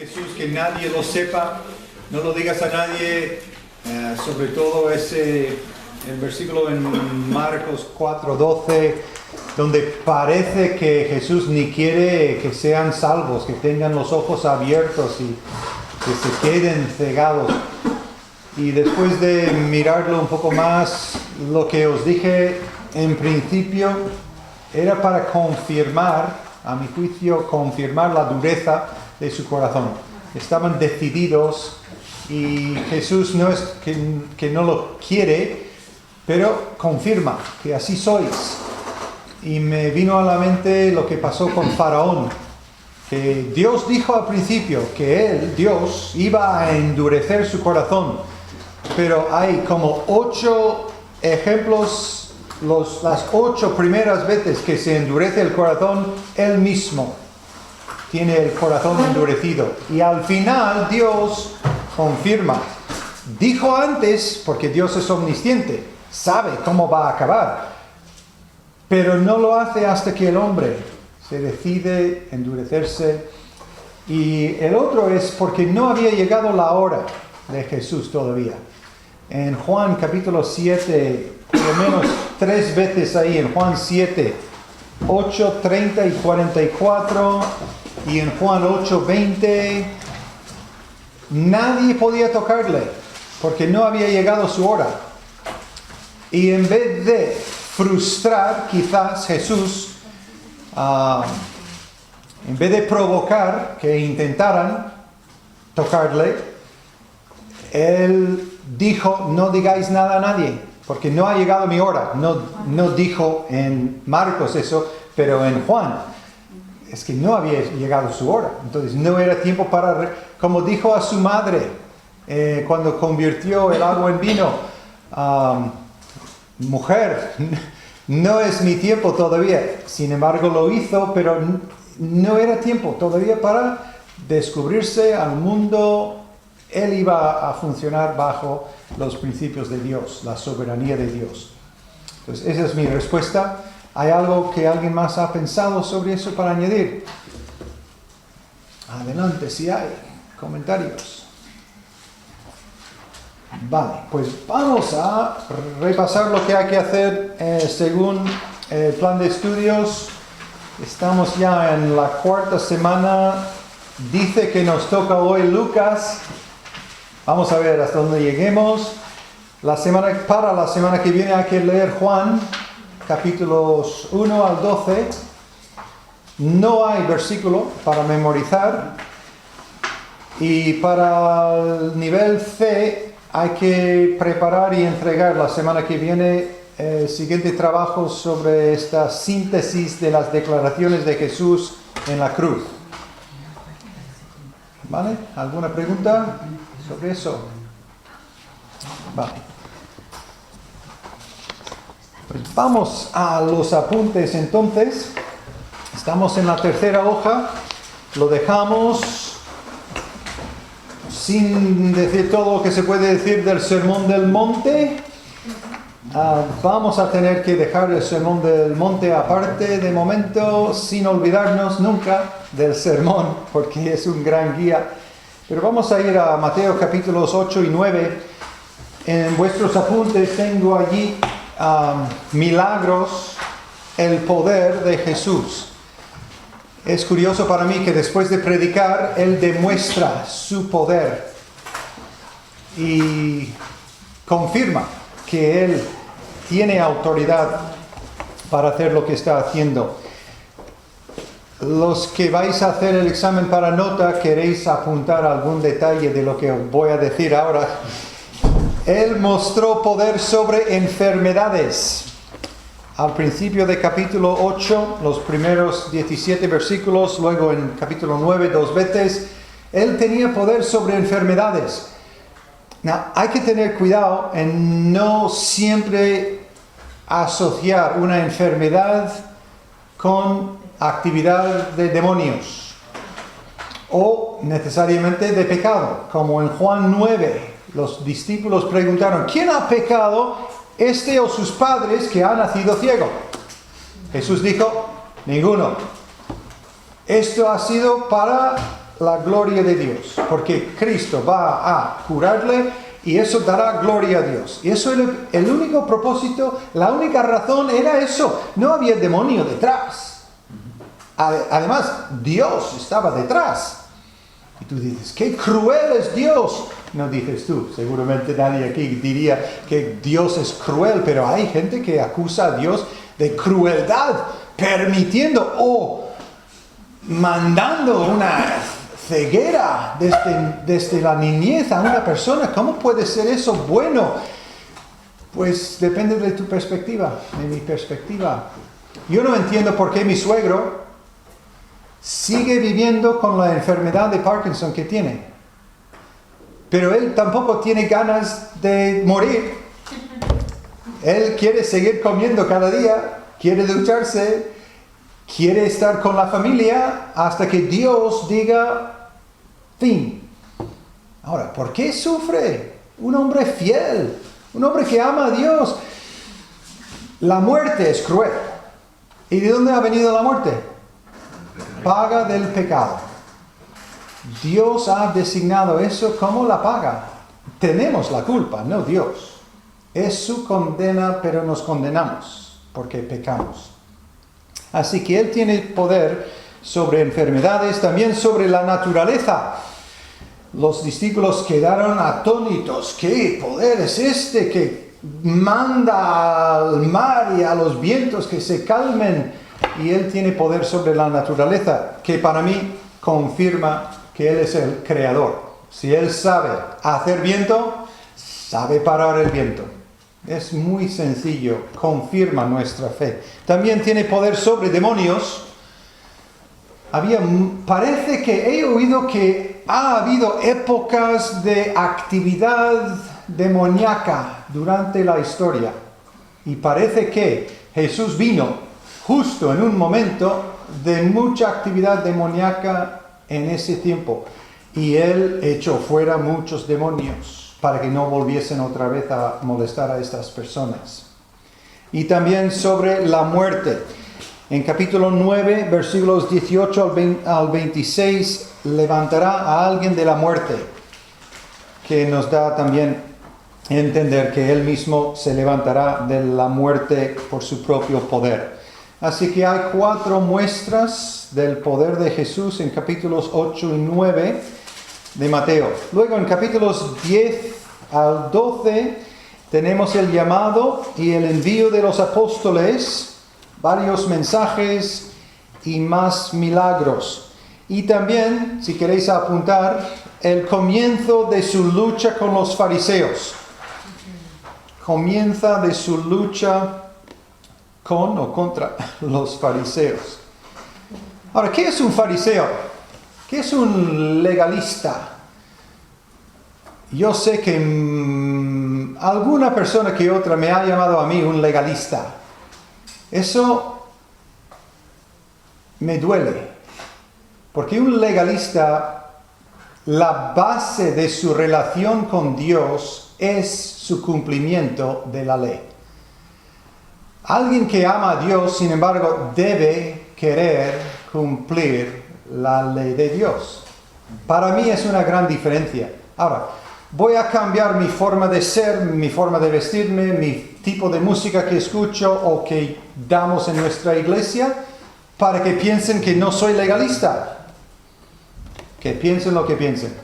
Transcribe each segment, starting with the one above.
Jesús, que nadie lo sepa, no lo digas a nadie, sobre todo el versículo en Marcos 4:12, donde parece que Jesús ni quiere que sean salvos, que tengan los ojos abiertos y que se queden cegados. Y después de mirarlo un poco más, lo que os dije en principio era para confirmar, a mi juicio, confirmar la dureza de su corazón. Estaban decididos y Jesús no es que no lo quiere, pero confirma que así sois. Y me vino a la mente lo que pasó con Faraón, que Dios dijo al principio que él, Dios, iba a endurecer su corazón, pero hay como 8 ejemplos. Las 8 primeras veces que se endurece el corazón, él mismo tiene el corazón endurecido. Y al final Dios confirma. Dijo antes, porque Dios es omnisciente, sabe cómo va a acabar. Pero no lo hace hasta que el hombre se decide endurecerse. Y el otro es porque no había llegado la hora de Jesús todavía. En Juan capítulo 7, por lo menos 3 veces ahí, en Juan 7, 8, 30 y 44, y en Juan 8, 20, nadie podía tocarle, porque no había llegado su hora. Y en vez de frustrar, quizás Jesús, en vez de provocar que intentaran tocarle, él dijo: no digáis nada a nadie, porque no ha llegado mi hora. No dijo en Marcos eso, pero en Juan es que no había llegado su hora. Entonces no era tiempo para, como dijo a su madre cuando convirtió el agua en vino: mujer, no es mi tiempo todavía. Sin embargo lo hizo, pero no era tiempo todavía para descubrirse al mundo. Él iba a funcionar bajo los principios de Dios, la soberanía de Dios. Entonces, esa es mi respuesta. ¿Hay algo que alguien más ha pensado sobre eso para añadir? Adelante, si hay comentarios. Vale, pues vamos a repasar lo que hay que hacer según el plan de estudios. Estamos ya en la 4ª semana. Dice que nos toca hoy Lucas. Vamos a ver hasta dónde lleguemos. Para la semana que viene hay que leer Juan, capítulos 1 al 12. No hay versículo para memorizar. Y para el nivel C hay que preparar y entregar la semana que viene el siguiente trabajo sobre esta síntesis de las declaraciones de Jesús en la cruz. ¿Vale? ¿Alguna pregunta sobre eso? Vale. Pues vamos a los apuntes entonces. Estamos en la 3ª hoja. Lo dejamos sin decir todo lo que se puede decir del Sermón del Monte. Vamos a tener que dejar el Sermón del Monte aparte de momento, sin olvidarnos nunca del sermón, porque es un gran guía. Pero vamos a ir a Mateo capítulos 8 y 9. En vuestros apuntes tengo allí milagros, el poder de Jesús. Es curioso para mí que después de predicar, Él demuestra su poder y confirma que Él tiene autoridad para hacer lo que está haciendo. Los que vais a hacer el examen para nota, queréis apuntar algún detalle de lo que os voy a decir ahora. Él mostró poder sobre enfermedades. Al principio de capítulo 8, los primeros 17 versículos, luego en capítulo 9, 2 veces, Él tenía poder sobre enfermedades. Hay que tener cuidado en no siempre asociar una enfermedad con actividad de demonios o necesariamente de pecado. Como en Juan 9, los discípulos preguntaron: ¿quién ha pecado, este o sus padres, que ha nacido ciego? Jesús dijo: ninguno. Esto ha sido para la gloria de Dios, porque Cristo va a curarle y eso dará gloria a Dios. Y eso era el único propósito, la única razón era eso. No había demonio detrás. Además, Dios estaba detrás. Y tú dices, ¡qué cruel es Dios! No dices tú, seguramente nadie aquí diría que Dios es cruel, pero hay gente que acusa a Dios de crueldad, permitiendo o mandando una ceguera desde la niñez a una persona. ¿Cómo puede ser eso bueno? Pues depende de tu perspectiva, de mi perspectiva. Yo no entiendo por qué mi suegro sigue viviendo con la enfermedad de Parkinson que tiene. Pero él tampoco tiene ganas de morir. Él quiere seguir comiendo cada día, quiere ducharse, quiere estar con la familia hasta que Dios diga fin. Ahora, ¿por qué sufre? Un hombre fiel, un hombre que ama a Dios. La muerte es cruel. ¿Y de dónde ha venido la muerte? Paga del pecado. Dios ha designado eso como la paga. Tenemos la culpa, no Dios. Es su condena, pero nos condenamos porque pecamos. Así que Él tiene poder sobre enfermedades, también sobre la naturaleza. Los discípulos quedaron atónitos. ¿Qué poder es este que manda al mar y a los vientos que se calmen? Y Él tiene poder sobre la naturaleza, que para mí confirma que Él es el creador. Si Él sabe hacer viento, sabe parar el viento. Es muy sencillo, confirma nuestra fe. También tiene poder sobre demonios. Parece que he oído que ha habido épocas de actividad demoníaca durante la historia. Y parece que Jesús vino justo en un momento de mucha actividad demoníaca en ese tiempo. Y Él echó fuera muchos demonios para que no volviesen otra vez a molestar a estas personas. Y también sobre la muerte. En capítulo 9, versículos 18 al 26, levantará a alguien de la muerte, que nos da también a entender que Él mismo se levantará de la muerte por su propio poder. Así que hay 4 muestras del poder de Jesús en capítulos 8 y 9 de Mateo. Luego en capítulos 10 al 12 tenemos el llamado y el envío de los apóstoles, varios mensajes y más milagros. Y también, si queréis apuntar, el comienzo de su lucha con los fariseos. Comienza de su lucha con o contra los fariseos. Ahora, ¿qué es un fariseo? ¿Qué es un legalista? Yo sé que alguna persona que otra me ha llamado a mí un legalista. Eso me duele. Porque un legalista, la base de su relación con Dios es su cumplimiento de la ley. Alguien que ama a Dios, sin embargo, debe querer cumplir la ley de Dios. Para mí es una gran diferencia. Ahora, voy a cambiar mi forma de ser, mi forma de vestirme, mi tipo de música que escucho o que damos en nuestra iglesia para que piensen que no soy legalista. Que piensen lo que piensen.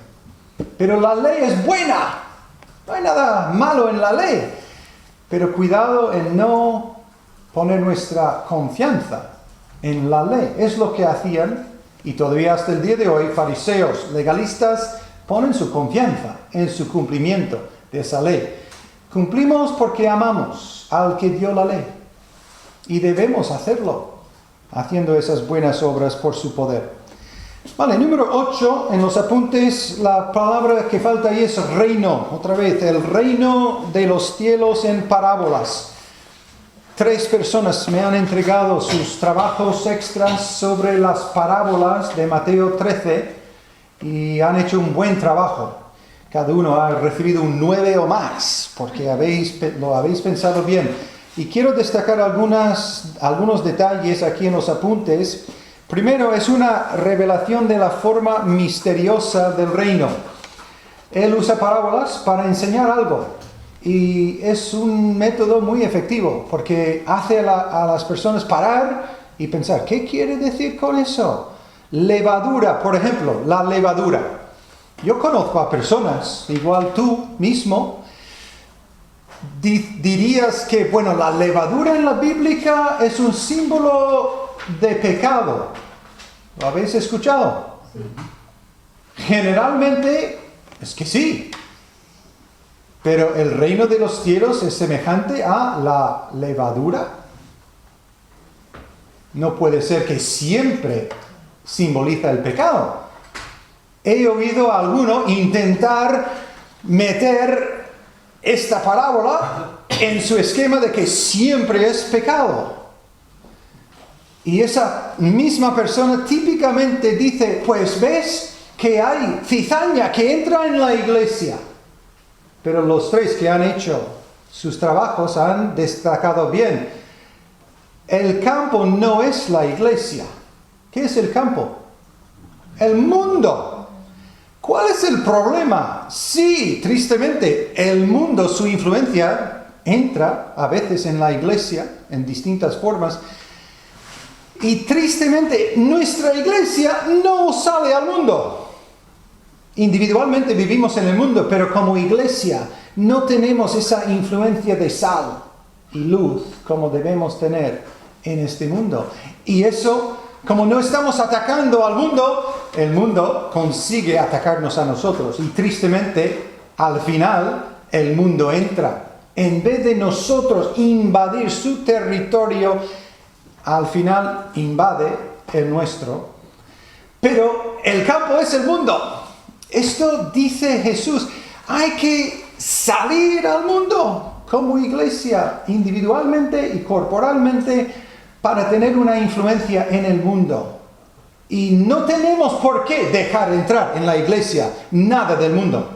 Pero la ley es buena. No hay nada malo en la ley. Pero cuidado en no poner nuestra confianza en la ley. Es lo que hacían, y todavía hasta el día de hoy, fariseos, legalistas, ponen su confianza en su cumplimiento de esa ley. Cumplimos porque amamos al que dio la ley. Y debemos hacerlo, haciendo esas buenas obras por su poder. Vale, número 8, en los apuntes, la palabra que falta ahí es reino. Otra vez, el reino de los cielos en parábolas. 3 personas me han entregado sus trabajos extras sobre las parábolas de Mateo 13 y han hecho un buen trabajo. Cada uno ha recibido un 9 o más, porque lo habéis pensado bien. Y quiero destacar algunos detalles aquí en los apuntes Primero, es una revelación de la forma misteriosa del reino. Él usa parábolas para enseñar algo. Y es un método muy efectivo, porque hace a las personas parar y pensar, ¿qué quiere decir con eso? Levadura, por ejemplo, la levadura. Yo conozco a personas, igual tú mismo, dirías que, bueno, la levadura en la Biblia es un símbolo de pecado. ¿Lo habéis escuchado? Generalmente es que sí. Pero el reino de los cielos es semejante a la levadura. No puede ser que siempre simboliza el pecado. He oído a alguno intentar meter esta parábola en su esquema de que siempre es pecado. Y esa misma persona típicamente dice, pues ves que hay cizaña que entra en la iglesia. Pero los tres que han hecho sus trabajos han destacado bien. El campo no es la iglesia. ¿Qué es el campo? El mundo. ¿Cuál es el problema? Sí, tristemente, el mundo, su influencia, entra a veces en la iglesia, en distintas formas. Y tristemente, nuestra iglesia no sale al mundo. Individualmente vivimos en el mundo, pero como iglesia no tenemos esa influencia de sal y luz como debemos tener en este mundo. Y eso, como no estamos atacando al mundo, el mundo consigue atacarnos a nosotros. Y tristemente, al final, el mundo entra. En vez de nosotros invadir su territorio, al final invade el nuestro. Pero el campo es el mundo. Esto dice Jesús, hay que salir al mundo como iglesia, individualmente y corporalmente, para tener una influencia en el mundo. Y no tenemos por qué dejar entrar en la iglesia nada del mundo.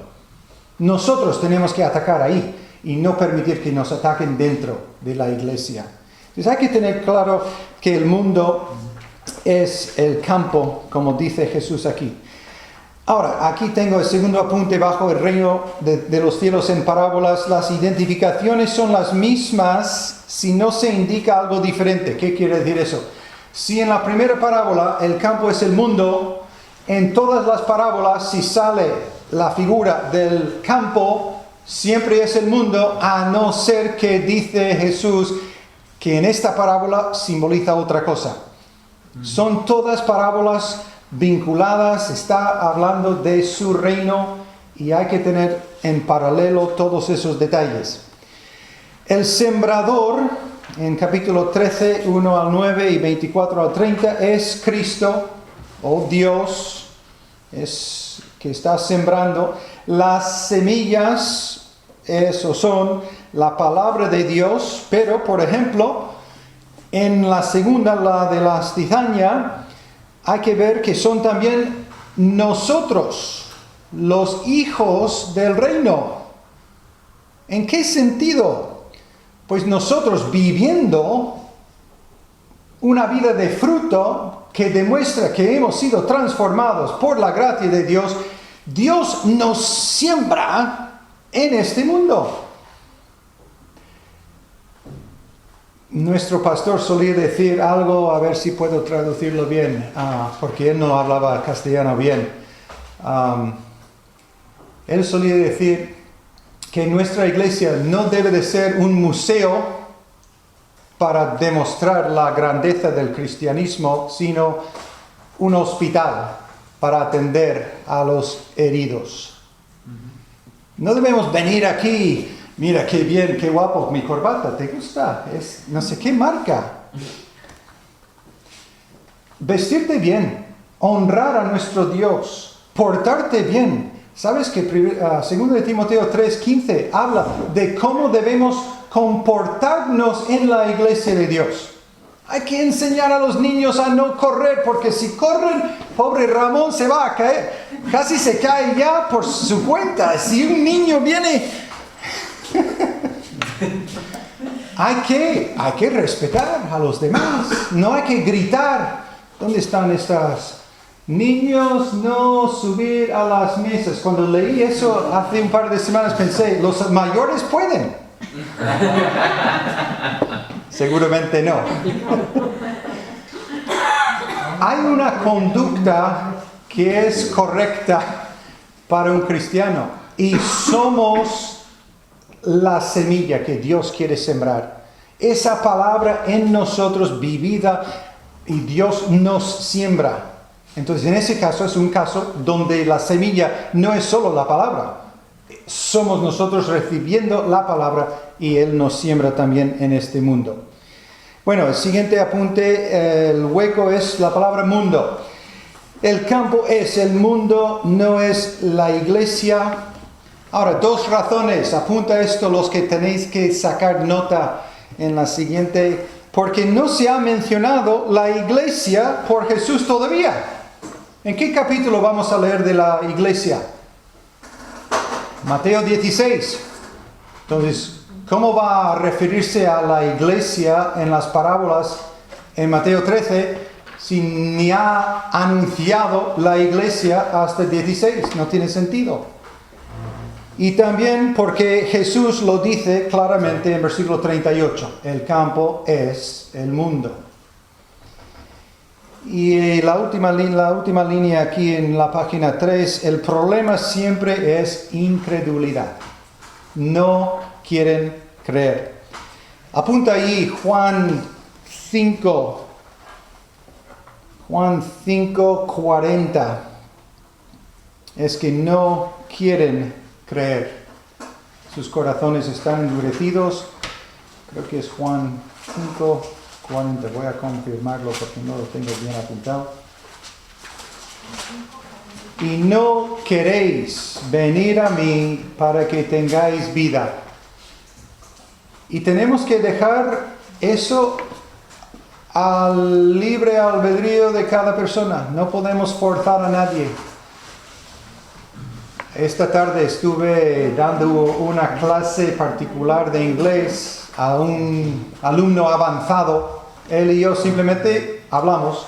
Nosotros tenemos que atacar ahí y no permitir que nos ataquen dentro de la iglesia. Entonces hay que tener claro que el mundo es el campo, como dice Jesús aquí. Ahora, aquí tengo el segundo apunte bajo el reino de los cielos en parábolas. Las identificaciones son las mismas si no se indica algo diferente. ¿Qué quiere decir eso? Si en la primera parábola el campo es el mundo, en todas las parábolas si sale la figura del campo, siempre es el mundo, a no ser que dice Jesús que en esta parábola simboliza otra cosa. Son todas parábolas vinculadas, está hablando de su reino y hay que tener en paralelo todos esos detalles. El sembrador, en capítulo 13, 1 al 9 y 24 al 30, es Cristo o Dios, es que está sembrando. Las semillas, eso son la palabra de Dios, pero por ejemplo, en la segunda, la de la cizaña, hay que ver que son también nosotros, los hijos del reino. ¿En qué sentido? Pues nosotros viviendo una vida de fruto que demuestra que hemos sido transformados por la gracia de Dios, Dios nos siembra en este mundo. Nuestro pastor solía decir algo, a ver si puedo traducirlo bien, porque él no hablaba castellano bien. Él solía decir que nuestra iglesia no debe de ser un museo para demostrar la grandeza del cristianismo, sino un hospital para atender a los heridos. No debemos venir aquí. Mira, qué bien, qué guapo, mi corbata, ¿te gusta? Es no sé qué marca. Vestirte bien, honrar a nuestro Dios, portarte bien. ¿Sabes que 2 de Timoteo 3:15 habla de cómo debemos comportarnos en la iglesia de Dios? Hay que enseñar a los niños a no correr, porque si corren, pobre Ramón se va a caer. Casi se cae ya por su cuenta. Si un niño viene... hay que respetar a los demás, no hay que gritar ¿Dónde están estas? Niños, no subir a las mesas. Cuando leí eso hace un par de semanas pensé, ¿los mayores pueden? Seguramente no. Hay una conducta que es correcta para un cristiano y somos la semilla que Dios quiere sembrar. Esa palabra en nosotros vivida y Dios nos siembra. Entonces, en ese caso es un caso donde la semilla no es solo la palabra. Somos nosotros recibiendo la palabra y Él nos siembra también en este mundo. Bueno, el siguiente apunte, el hueco es la palabra mundo. El campo es el mundo, no es la iglesia. Ahora, 2 razones, apunta esto los que tenéis que sacar nota en la siguiente, porque no se ha mencionado la iglesia por Jesús todavía. ¿En qué capítulo vamos a leer de la iglesia? Mateo 16. Entonces, ¿cómo va a referirse a la iglesia en las parábolas en Mateo 13 si ni ha anunciado la iglesia hasta 16? No tiene sentido. Y también porque Jesús lo dice claramente en versículo 38. El campo es el mundo. Y la última línea aquí en la página 3, el problema siempre es incredulidad. No quieren creer. Apunta ahí Juan 5:40. Es que no quieren creer. Sus corazones están endurecidos. Creo que es Juan 5:40. Voy a confirmarlo porque no lo tengo bien apuntado. Y no queréis venir a mí para que tengáis vida. Y tenemos que dejar eso al libre albedrío de cada persona. No podemos forzar a nadie. Esta tarde estuve dando una clase particular de inglés a un alumno avanzado. Él y yo simplemente hablamos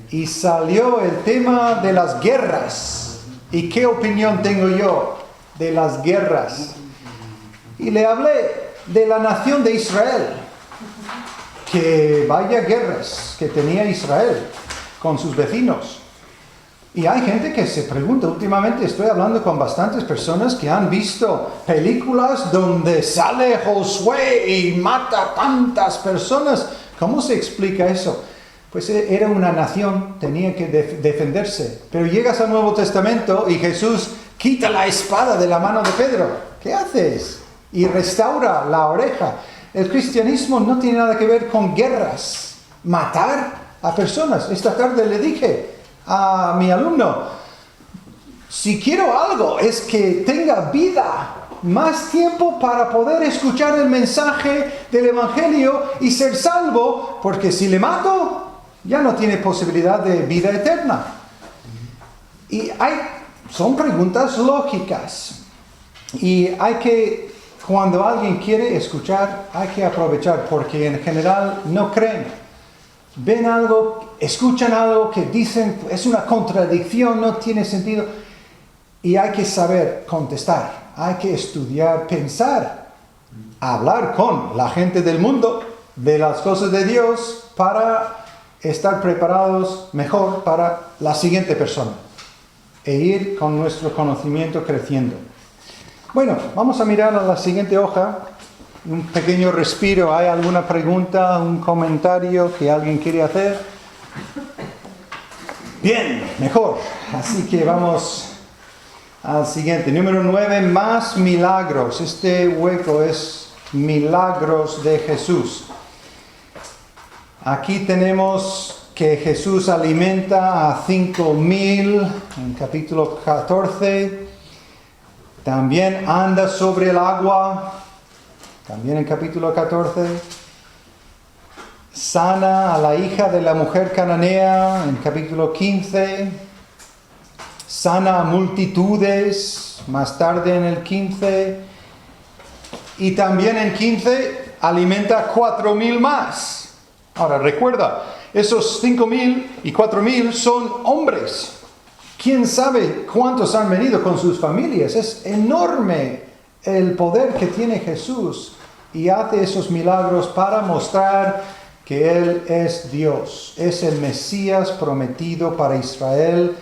y salió el tema de las guerras. ¿Y qué opinión tengo yo de las guerras? Y le hablé de la nación de Israel. Que vaya guerras que tenía Israel con sus vecinos. Y hay gente que se pregunta, últimamente estoy hablando con bastantes personas que han visto películas donde sale Josué y mata tantas personas. ¿Cómo se explica eso? Pues era una nación, tenía que defenderse. Pero llegas al Nuevo Testamento y Jesús quita la espada de la mano de Pedro. ¿Qué haces? Y restaura la oreja. El cristianismo no tiene nada que ver con guerras, matar a personas. Esta tarde le dije a mi alumno, si quiero algo es que tenga vida, más tiempo para poder escuchar el mensaje del Evangelio y ser salvo, porque si le mato, ya no tiene posibilidad de vida eterna. Y son preguntas lógicas. Y cuando alguien quiere escuchar, hay que aprovechar, porque en general no creen. Ven algo, escuchan algo que dicen, es una contradicción, no tiene sentido. Y hay que saber contestar, hay que estudiar, pensar, hablar con la gente del mundo de las cosas de Dios para estar preparados mejor para la siguiente persona e ir con nuestro conocimiento creciendo. Bueno, vamos a mirar a la siguiente hoja, un pequeño respiro. ¿Hay alguna pregunta, un comentario que alguien quiere hacer? Bien, mejor. Así que vamos al siguiente. Número 9, más milagros. Este hueco es milagros de Jesús. Aquí tenemos que Jesús alimenta a 5,000 en capítulo 14. También anda sobre el agua, también en capítulo 14. Sana a la hija de la mujer cananea en capítulo 15. Sana a multitudes, más tarde en el 15. Y también en 15 alimenta 4,000 más. Ahora recuerda, esos 5,000 y 4,000 son hombres. ¿Quién sabe cuántos han venido con sus familias? Es enorme el poder que tiene Jesús y hace esos milagros para mostrar que Él es Dios, es el Mesías prometido para Israel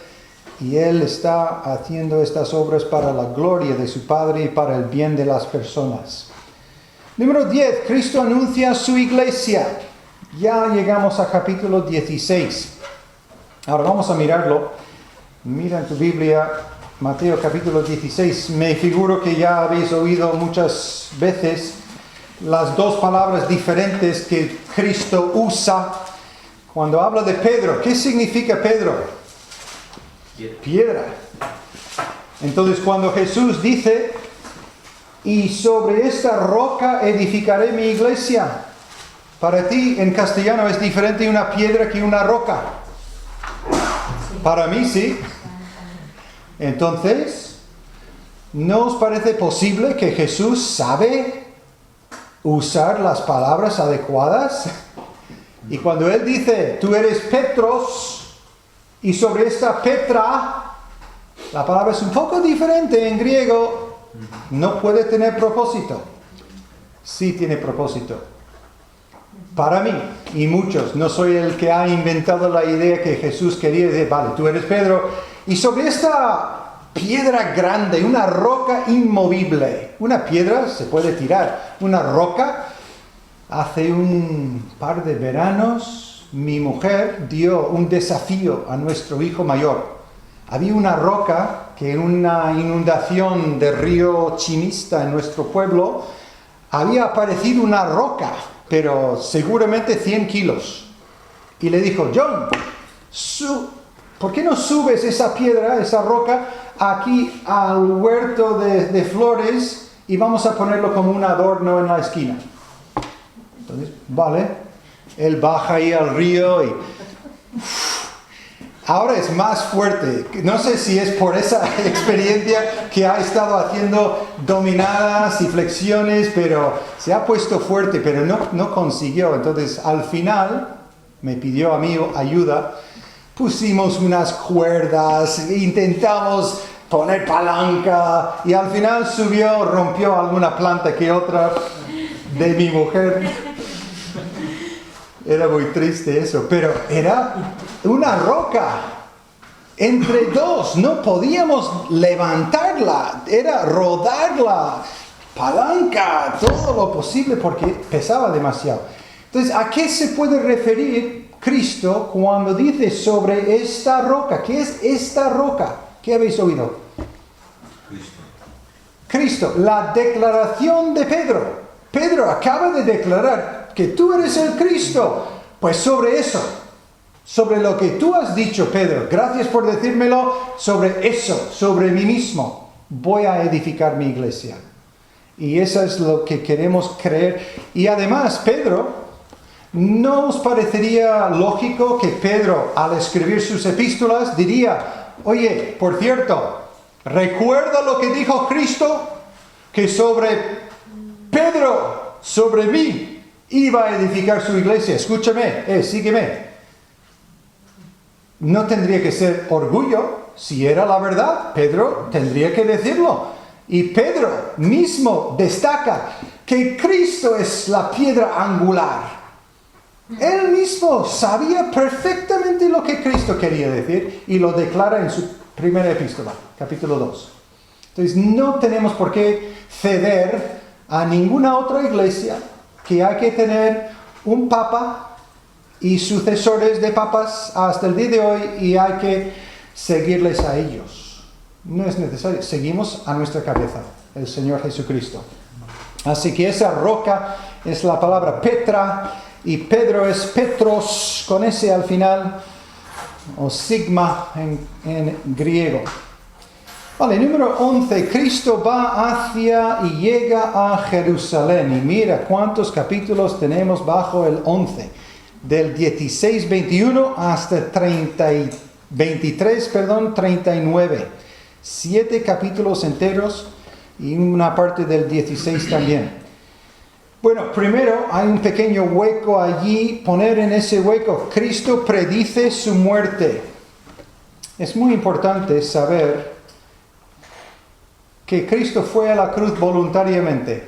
y Él está haciendo estas obras para la gloria de su Padre y para el bien de las personas. Número 10, Cristo anuncia su iglesia. Ya llegamos a capítulo 16. Ahora vamos a mirarlo. Mira en tu Biblia, Mateo capítulo 16. Me figuro que ya habéis oído muchas veces las dos palabras diferentes que Cristo usa cuando habla de Pedro. ¿Qué significa Pedro? Piedra. Entonces cuando Jesús dice, y sobre esta roca edificaré mi iglesia, para ti en castellano es diferente una piedra que una roca. Para mí sí. Entonces, ¿no os parece posible que Jesús sabe usar las palabras adecuadas? Y cuando Él dice, tú eres Petros, y sobre esta Petra, la palabra es un poco diferente en griego, no puede tener propósito. Sí tiene propósito. Para mí, y muchos, no soy el que ha inventado la idea que Jesús quería decir, vale, tú eres Pedro, y sobre esta piedra grande, una roca inmovible, una piedra se puede tirar, una roca, hace un par de veranos, mi mujer dio un desafío a nuestro hijo mayor. Había una roca que en una inundación del río Chinista en nuestro pueblo, había aparecido una roca, pero seguramente 100 kilos. Y le dijo, John, ¿por qué no subes esa piedra, esa roca, aquí al huerto de flores y vamos a ponerlo como un adorno en la esquina? Entonces, vale, él baja ahí al río y... Ahora es más fuerte. No sé si es por esa experiencia que ha estado haciendo dominadas y flexiones, pero se ha puesto fuerte, pero no consiguió. Entonces, al final, me pidió a mí ayuda. Pusimos unas cuerdas, intentamos poner palanca y al final subió, rompió alguna planta que otra de mi mujer. Era muy triste eso, pero era una roca entre dos, no podíamos levantarla, era rodarla, palanca, todo lo posible porque pesaba demasiado. Entonces, ¿a qué se puede referir Cristo cuando dice sobre esta roca? ¿Qué es esta roca? ¿Qué habéis oído? Cristo, la declaración de Pedro. Pedro acaba de declarar que tú eres el Cristo. Pues sobre eso, sobre lo que tú has dicho, Pedro, gracias por decírmelo, sobre eso, sobre mí mismo, voy a edificar mi iglesia. Y eso es lo que queremos creer. Y además, Pedro, ¿no os parecería lógico que Pedro, al escribir sus epístolas, diría, oye, por cierto, ¿recuerda lo que dijo Cristo? Que sobre Pedro, sobre mí, iba a edificar su iglesia. Escúchame, sígueme. No tendría que ser orgullo. Si era la verdad, Pedro tendría que decirlo. Y Pedro mismo destaca que Cristo es la piedra angular. Él mismo sabía perfectamente lo que Cristo quería decir y lo declara en su primera epístola, capítulo 2. Entonces no tenemos por qué ceder a ninguna otra iglesia, que hay que tener un papa y sucesores de papas hasta el día de hoy y hay que seguirles a ellos. No es necesario, seguimos a nuestra cabeza, el Señor Jesucristo. Así que esa roca es la palabra Petra y Pedro es Petros con ese al final, o sigma en griego. Vale, número 11, Cristo va hacia y llega a Jerusalén. Y mira cuántos capítulos tenemos bajo el 11. Del 16:21 hasta 39. 7 capítulos enteros y una parte del 16 también. Bueno, primero hay un pequeño hueco allí, poner en ese hueco, Cristo predice su muerte. Es muy importante saber que Cristo fue a la cruz voluntariamente.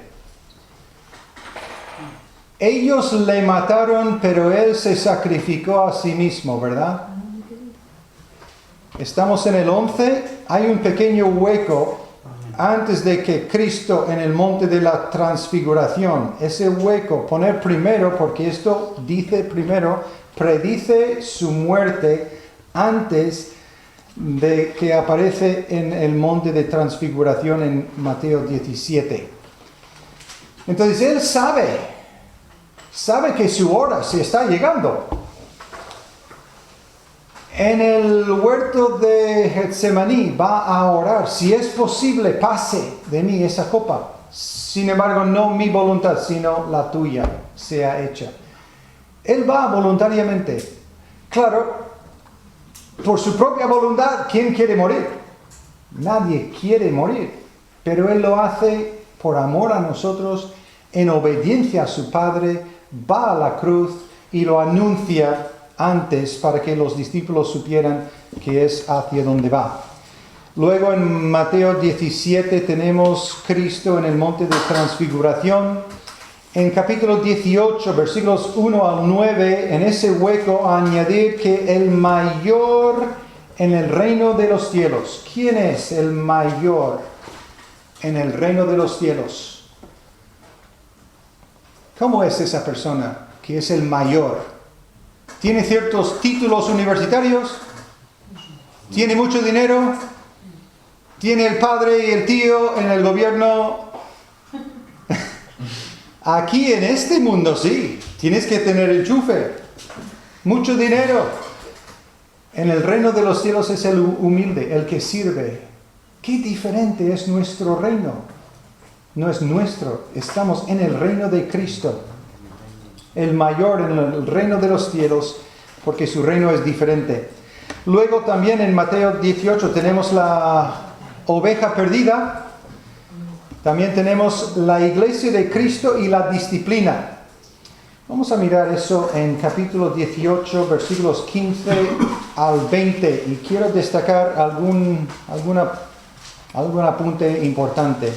Ellos le mataron, pero Él se sacrificó a sí mismo, ¿verdad? Estamos en el 11, hay un pequeño hueco antes de que Cristo en el monte de la transfiguración, ese hueco, poner primero, porque esto dice primero, predice su muerte antes de que aparece en el monte de transfiguración en Mateo 17. Entonces Él sabe que su hora se está llegando. En el huerto de Getsemaní va a orar, si es posible, pase de mí esa copa. Sin embargo, no mi voluntad, sino la tuya sea hecha. Él va voluntariamente. Claro, por su propia voluntad, ¿quién quiere morir? Nadie quiere morir, pero Él lo hace por amor a nosotros, en obediencia a su Padre, va a la cruz y lo anuncia antes para que los discípulos supieran que es hacia donde va. Luego en Mateo 17 tenemos Cristo en el monte de transfiguración. En capítulo 18, versículos 1 al 9, en ese hueco añadir que el mayor en el reino de los cielos. ¿Quién es el mayor en el reino de los cielos? ¿Cómo es esa persona que es el mayor? ¿Tiene ciertos títulos universitarios? ¿Tiene mucho dinero? ¿Tiene el padre y el tío en el gobierno? Aquí en este mundo sí, tienes que tener enchufe, mucho dinero. En el reino de los cielos es el humilde, el que sirve. Qué diferente es nuestro reino. No es nuestro, estamos en el reino de Cristo. El mayor en el reino de los cielos, porque su reino es diferente. Luego también en Mateo 18 tenemos la oveja perdida. También tenemos la iglesia de Cristo y la disciplina. Vamos a mirar eso en capítulo 18, versículos 15 al 20. Y quiero destacar algún apunte importante.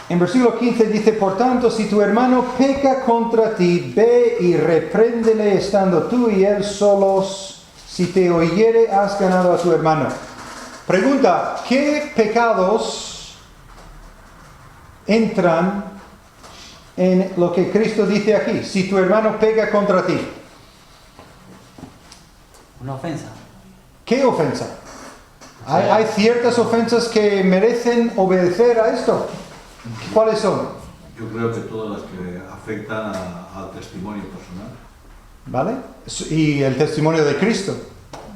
En versículo 15 dice, por tanto, si tu hermano peca contra ti, ve y repréndele estando tú y él solos. Si te oyere, has ganado a tu hermano. Pregunta, ¿qué pecados entran en lo que Cristo dice aquí? Si tu hermano peca contra ti. Una ofensa. ¿Qué ofensa? Hay ciertas ofensas que merecen obedecer a esto. ¿Cuáles son? Yo creo que todas las que afectan al testimonio personal. ¿Vale? Y el testimonio de Cristo,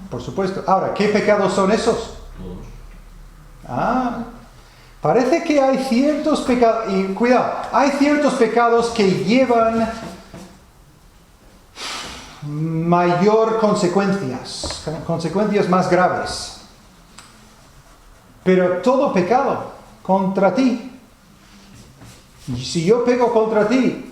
por supuesto. Ahora, ¿qué pecados son esos? Todos. Parece que hay ciertos pecados, y cuidado, hay ciertos pecados que llevan mayor consecuencias más graves. Pero todo pecado contra ti. Y si yo peco contra ti,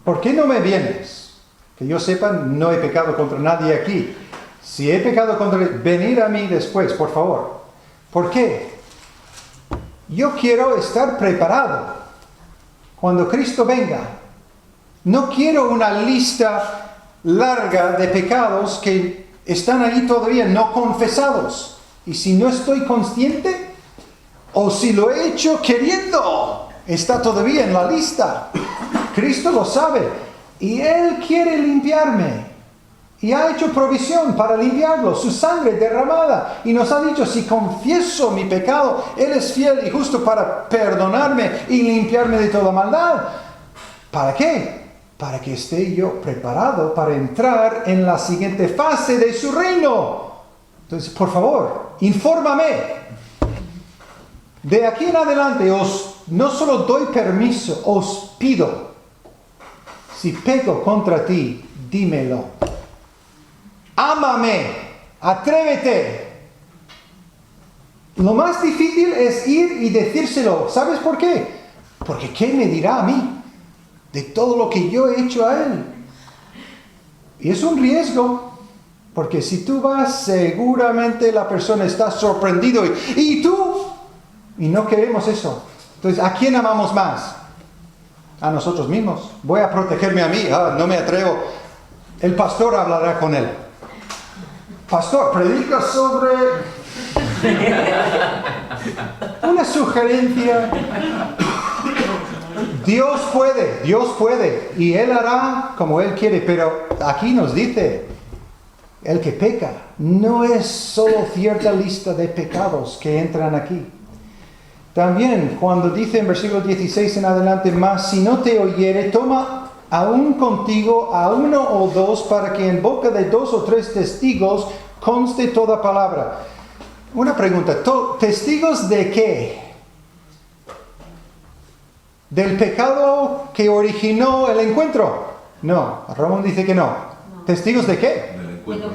¿por qué no me vienes? Que yo sepa, no he pecado contra nadie aquí. Si he pecado contra ti, venid a mí después, por favor. ¿Por qué? Yo quiero estar preparado cuando Cristo venga. No quiero una lista larga de pecados que están allí todavía no confesados. Y si no estoy consciente, o si lo he hecho queriendo, está todavía en la lista. Cristo lo sabe. Y Él quiere limpiarme. Y ha hecho provisión para limpiarlo. Su sangre derramada. Y nos ha dicho, si confieso mi pecado, Él es fiel y justo para perdonarme y limpiarme de toda maldad. ¿Para qué? Para que esté yo preparado para entrar en la siguiente fase de su reino. Entonces, por favor, infórmame. De aquí en adelante no solo doy permiso, os pido, si peco contra ti, dímelo. Ámame, atrévete. Lo más difícil es ir y decírselo. ¿Sabes por qué? Porque ¿qué me dirá a mí de todo lo que yo he hecho a él? Y es un riesgo, porque si tú vas, seguramente la persona está sorprendido. ¿Y tú? Y no queremos eso. Entonces, ¿a quién amamos más? A nosotros mismos. Voy a protegerme a mí. No me atrevo. El pastor hablará con él. Pastor, predica sobre una sugerencia. Dios puede, y Él hará como Él quiere, pero aquí nos dice, el que peca, no es solo cierta lista de pecados que entran aquí. También, cuando dice en versículo 16 en adelante, mas si no te oyere, toma aún contigo a uno o dos, para que en boca de 2 o 3 testigos conste toda palabra. Una pregunta, ¿testigos de qué? ¿Del pecado que originó el encuentro? No, Ramón dice que no. ¿Testigos de qué? Del encuentro.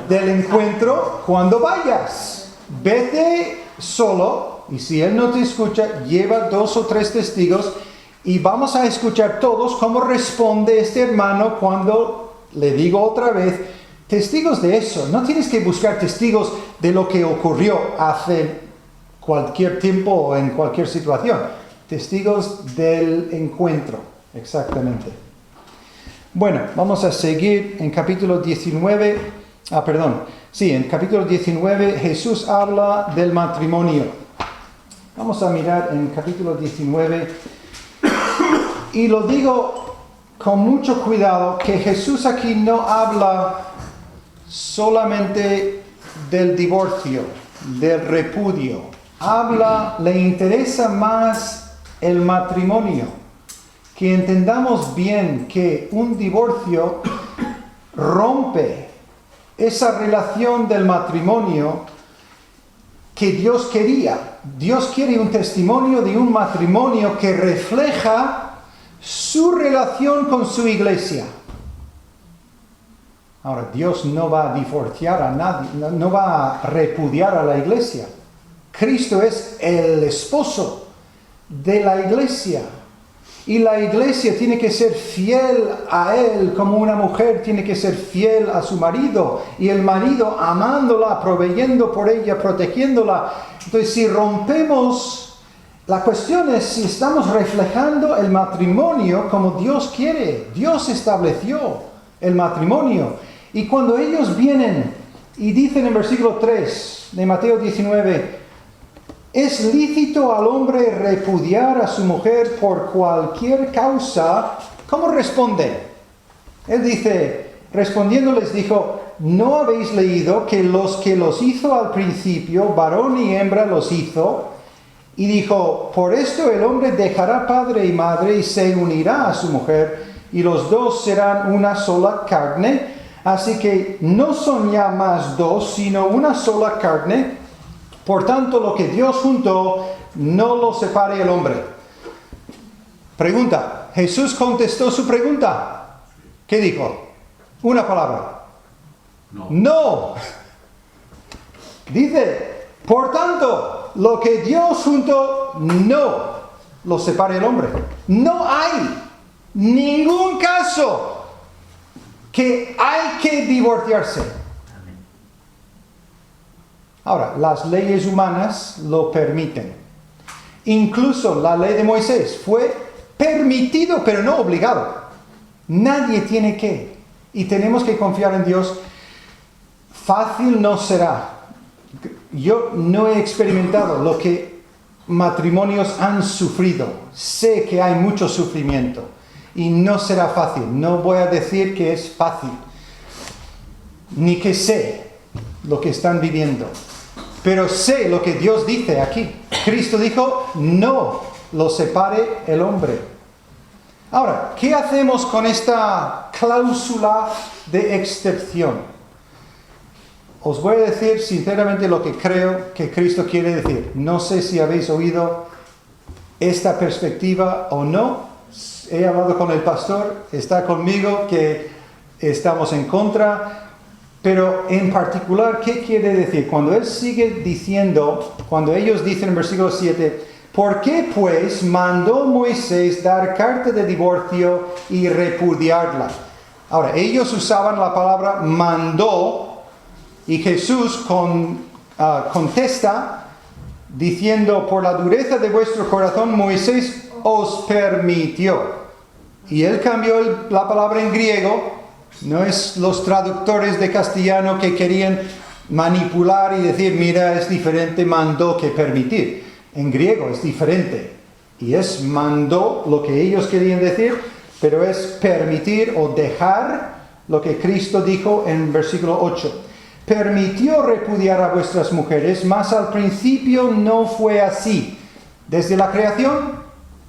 Del encuentro cuando vayas. Vete solo, y si él no te escucha, lleva 2 o 3 testigos, y vamos a escuchar todos cómo responde este hermano cuando le digo otra vez, testigos de eso. No tienes que buscar testigos de lo que ocurrió hace cualquier tiempo o en cualquier situación. Testigos del encuentro, exactamente. Bueno, vamos a seguir en capítulo 19. En capítulo 19 Jesús habla del matrimonio. Vamos a mirar en capítulo 19. Y lo digo con mucho cuidado, que Jesús aquí no habla solamente del divorcio, del repudio. Le interesa más el matrimonio. Que entendamos bien que un divorcio rompe esa relación del matrimonio que Dios quería. Dios quiere un testimonio de un matrimonio que refleja su relación con su iglesia. Ahora, Dios no va a divorciar a nadie, no va a repudiar a la iglesia. Cristo es el esposo de la iglesia. Y la iglesia tiene que ser fiel a él, como una mujer tiene que ser fiel a su marido. Y el marido amándola, proveyendo por ella, protegiéndola. Entonces, si rompemos, la cuestión es si estamos reflejando el matrimonio como Dios quiere. Dios estableció el matrimonio. Y cuando ellos vienen y dicen en versículo 3 de Mateo 19, ¿es lícito al hombre repudiar a su mujer por cualquier causa? ¿Cómo responde? Él dice, respondiendo les dijo, ¿no habéis leído que los hizo al principio, varón y hembra los hizo? Y dijo, por esto el hombre dejará padre y madre y se unirá a su mujer, y los dos serán una sola carne. Así que no son ya más dos, sino una sola carne. Por tanto, lo que Dios juntó, no lo separe el hombre. Pregunta. Jesús contestó su pregunta. ¿Qué dijo? Una palabra. No. Dice, por tanto, lo que Dios juntó, no lo separe el hombre. No hay ningún caso que hay que divorciarse. Ahora, las leyes humanas lo permiten. Incluso la ley de Moisés fue permitido, pero no obligado. Nadie tiene que. Y tenemos que confiar en Dios. Fácil no será. Yo no he experimentado lo que matrimonios han sufrido. Sé que hay mucho sufrimiento. Y no será fácil. No voy a decir que es fácil. Ni que sé lo que están viviendo. Pero sé lo que Dios dice aquí. Cristo dijo, no lo separe el hombre. Ahora, ¿qué hacemos con esta cláusula de excepción? Os voy a decir sinceramente lo que creo que Cristo quiere decir. No sé si habéis oído esta perspectiva o no. He hablado con el pastor, está conmigo, que estamos en contra. Pero en particular, ¿qué quiere decir? Cuando él sigue diciendo, cuando ellos dicen en versículo 7, ¿Por qué pues mandó Moisés dar carta de divorcio y repudiarla? Ahora, ellos usaban la palabra mandó y Jesús contesta diciendo, por la dureza de vuestro corazón Moisés os permitió. Y él cambió la palabra en griego, no es los traductores de castellano que querían manipular y decir, mira, es diferente mandó que permitir. En griego es diferente. Y es mandó lo que ellos querían decir, pero es permitir o dejar lo que Cristo dijo en versículo 8. Permitió repudiar a vuestras mujeres, mas al principio no fue así. Desde la creación,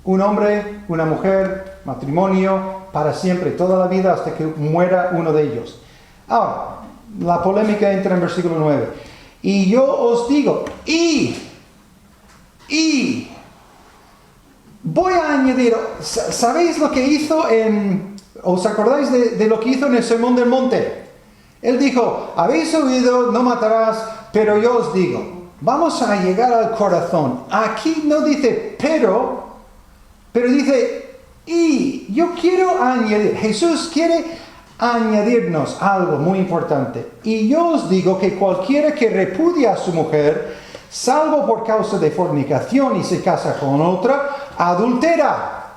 un hombre, una mujer, matrimonio, para siempre, toda la vida hasta que muera uno de ellos. Ahora, la polémica entra en versículo 9. Y yo os digo, voy a añadir, ¿sabéis lo que hizo os acordáis de lo que hizo en el Sermón del Monte? Él dijo, habéis oído, no matarás, pero yo os digo, vamos a llegar al corazón. Aquí no dice pero dice y. Yo quiero añadir, Jesús quiere añadirnos algo muy importante. Y yo os digo que cualquiera que repudia a su mujer, salvo por causa de fornicación y se casa con otra, adultera.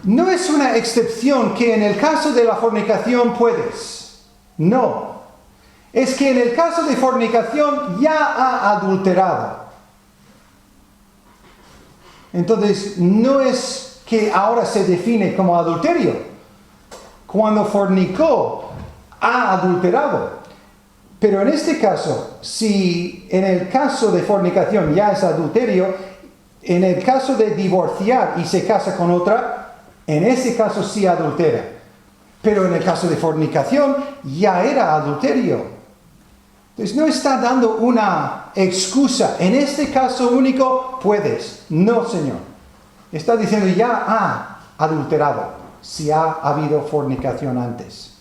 No es una excepción que en el caso de la fornicación puedes. No. Es que en el caso de fornicación ya ha adulterado. Entonces, no es que ahora se define como adulterio. Cuando fornicó, ha adulterado. Pero en este caso, si en el caso de fornicación ya es adulterio, en el caso de divorciar y se casa con otra, en ese caso sí adultera. Pero en el caso de fornicación ya era adulterio. Entonces no está dando una excusa. En este caso único puedes. No, Señor. Está diciendo ya ha adulterado si ha habido fornicación antes.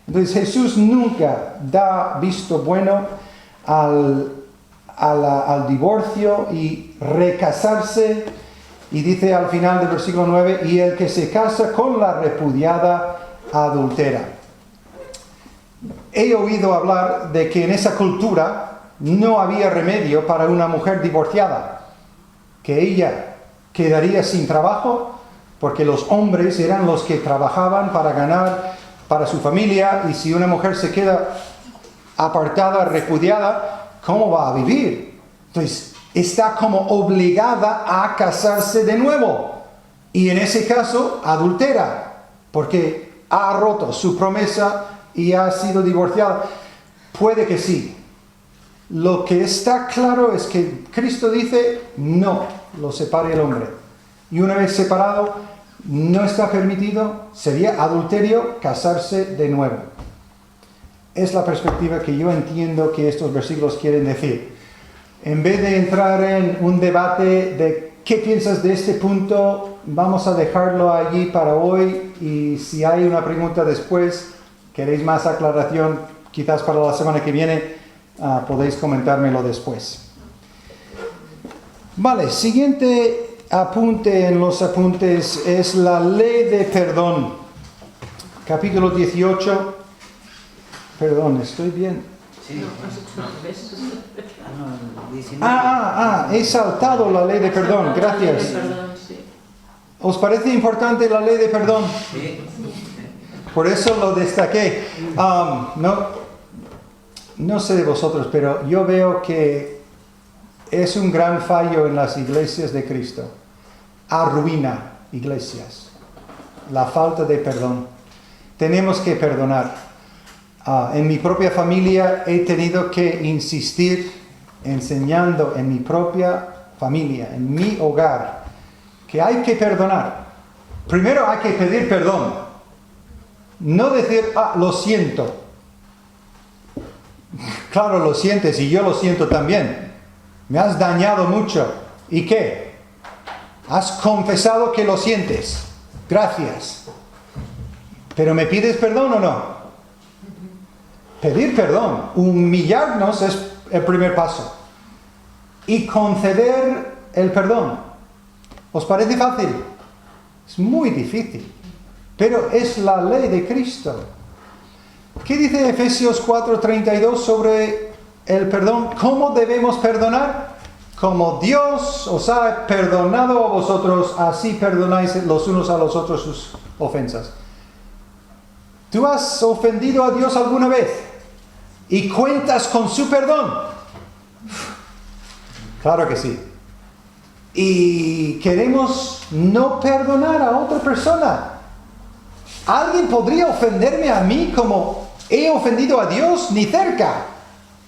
Entonces Jesús nunca da visto bueno al divorcio y recasarse. Y dice al final del versículo 9, y el que se casa con la repudiada adultera. He oído hablar de que en esa cultura no había remedio para una mujer divorciada, que ella quedaría sin trabajo, porque los hombres eran los que trabajaban para ganar para su familia, y si una mujer se queda apartada, repudiada, ¿cómo va a vivir? Entonces, está como obligada a casarse de nuevo, y en ese caso, adultera, porque ha roto su promesa y ha sido divorciada. Puede que sí. Lo que está claro es que Cristo dice, no lo separe el hombre. Y una vez separado, no está permitido, sería adulterio casarse de nuevo. Es la perspectiva que yo entiendo que estos versículos quieren decir. En vez de entrar en un debate de qué piensas de este punto, vamos a dejarlo allí para hoy, y si hay una pregunta después, queréis más aclaración, quizás para la semana que viene, podéis comentármelo después. Vale, siguiente apunte en los apuntes es la ley de perdón. Capítulo 18. Perdón, ¿estoy bien? Sí. He saltado la ley de perdón, gracias. ¿Os parece importante la ley de perdón? Sí. Por eso lo destaqué. No sé de vosotros, pero yo veo que es un gran fallo en las iglesias de Cristo. Arruina iglesias. La falta de perdón. Tenemos que perdonar. En mi propia familia he tenido que insistir enseñando en mi propia familia, en mi hogar, que hay que perdonar. Primero hay que pedir perdón. No decir, lo siento. Claro, lo sientes y yo lo siento también. Me has dañado mucho. ¿Y qué? Has confesado que lo sientes. Gracias. ¿Pero me pides perdón o no? Pedir perdón, humillarnos es el primer paso. Y conceder el perdón. ¿Os parece fácil? Es muy difícil, pero es la ley de Cristo. ¿Qué dice Efesios 4:32 sobre el perdón? ¿Cómo debemos perdonar? Como Dios os ha perdonado a vosotros, así perdonáis los unos a los otros sus ofensas. ¿Tú has ofendido a Dios alguna vez y cuentas con su perdón? Claro que sí. Y queremos no perdonar a otra persona. ¿Alguien podría ofenderme a mí como he ofendido a Dios? Ni cerca.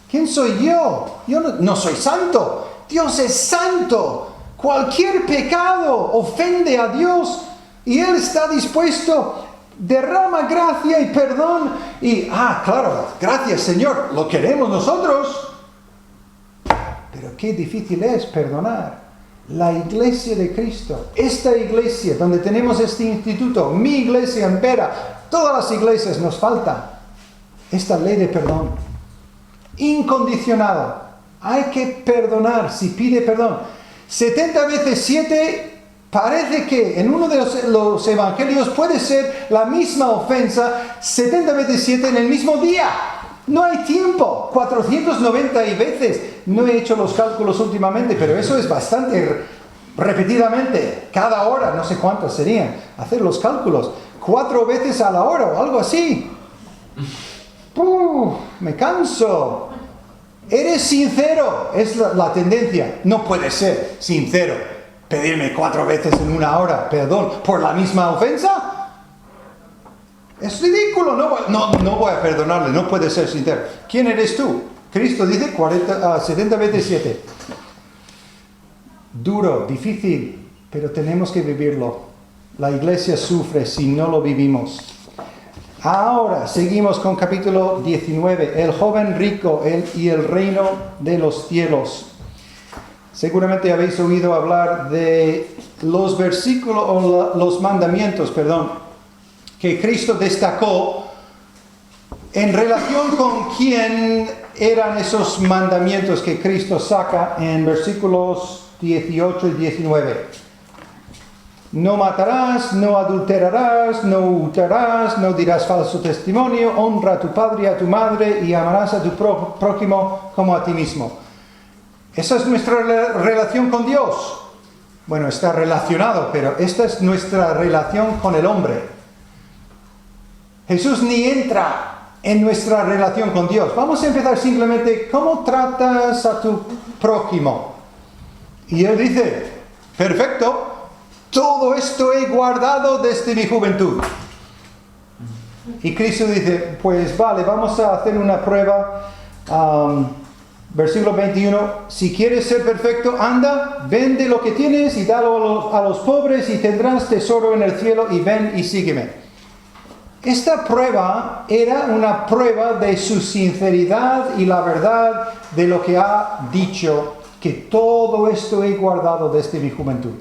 ¿Quién soy yo? Yo no soy santo. Dios es santo. Cualquier pecado ofende a Dios y Él está dispuesto, derrama gracia y perdón. Y, claro, gracias Señor, lo queremos nosotros. Pero qué difícil es perdonar. La iglesia de Cristo, esta iglesia donde tenemos este instituto, mi iglesia en Vera, todas las iglesias nos falta esta ley de perdón. Incondicionado. Hay que perdonar si pide perdón. 70 veces 7 parece que en uno de los evangelios puede ser la misma ofensa 70 veces 7 en el mismo día. No hay tiempo. 490 veces. No he hecho los cálculos últimamente, pero eso es bastante repetidamente. Cada hora, no sé cuántas serían. Hacer los cálculos. 4 veces a la hora o algo así. Me canso. Eres sincero. Es la tendencia. No puede ser sincero. Pedirme 4 veces en una hora perdón por la misma ofensa. Es ridículo, no voy a perdonarle, no puede ser sincero. ¿Quién eres tú? Cristo dice 70 veces 7. Duro, difícil, pero tenemos que vivirlo. La iglesia sufre si no lo vivimos. Ahora seguimos con capítulo 19, el joven rico y el reino de los cielos. Seguramente habéis oído hablar de los versículos o los mandamientos, que Cristo destacó en relación con quién eran esos mandamientos que Cristo saca en versículos 18 y 19. No matarás, no adulterarás, no hurtarás, no dirás falso testimonio, honra a tu padre y a tu madre y amarás a tu prójimo como a ti mismo. Esa es nuestra relación con Dios. Bueno, está relacionado, pero esta es nuestra relación con el hombre. Jesús ni entra en nuestra relación con Dios. Vamos a empezar simplemente, ¿cómo tratas a tu prójimo? Y Él dice, perfecto, todo esto he guardado desde mi juventud. Y Cristo dice, pues vale, vamos a hacer una prueba. Versículo 21, si quieres ser perfecto, anda, vende lo que tienes y dalo a los pobres y tendrás tesoro en el cielo y ven y sígueme. Esta prueba era una prueba de su sinceridad y la verdad de lo que ha dicho, que todo esto he guardado desde mi juventud.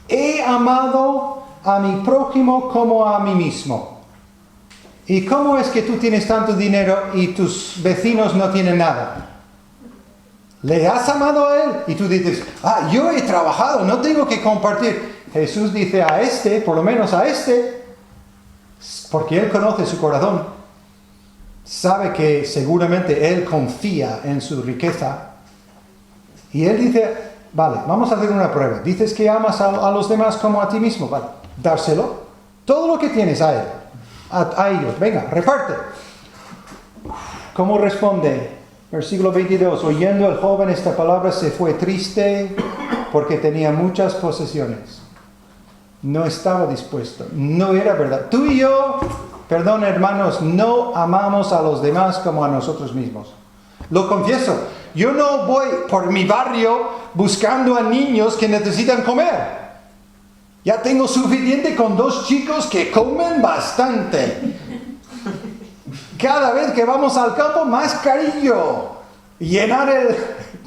He amado a mi prójimo como a mí mismo. ¿Y cómo es que tú tienes tanto dinero y tus vecinos no tienen nada? ¿Le has amado a él? Y tú dices, yo he trabajado, no tengo que compartir. Jesús dice a este, por lo menos a este, porque Él conoce su corazón, sabe que seguramente Él confía en su riqueza. Y Él dice, vale, vamos a hacer una prueba. Dices que amas a los demás como a ti mismo. Vale, dárselo. Todo lo que tienes a Él, a ellos. Venga, reparte. ¿Cómo responde? Versículo 22. Oyendo el joven esta palabra se fue triste porque tenía muchas posesiones. No estaba dispuesto, no era verdad. Tú y yo, perdón hermanos, no amamos a los demás como a nosotros mismos. Lo confieso, yo no voy por mi barrio buscando a niños que necesitan comer. Ya tengo suficiente con 2 chicos que comen bastante. Cada vez que vamos al campo, más cariño. Llenar el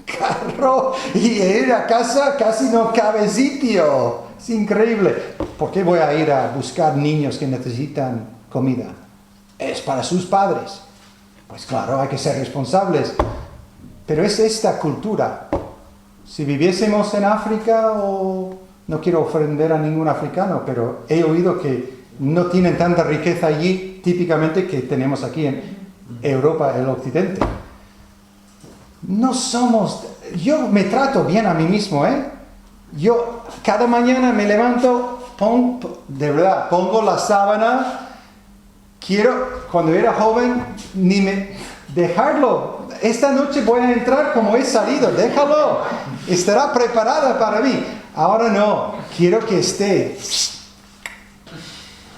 carro y ir a casa casi no cabe sitio. Es increíble. ¿Por qué voy a ir a buscar niños que necesitan comida? Es para sus padres. Pues claro, hay que ser responsables. Pero es esta cultura. Si viviésemos en África, o no quiero ofender a ningún africano, pero he oído que no tienen tanta riqueza allí típicamente que tenemos aquí en Europa, el occidente. No somos... Yo me trato bien a mí mismo, ¿eh? Yo cada mañana me levanto, de verdad, pongo la sábana. Cuando era joven, dejarlo. Esta noche voy a entrar como he salido, déjalo. Estará preparada para mí. Ahora no, quiero que esté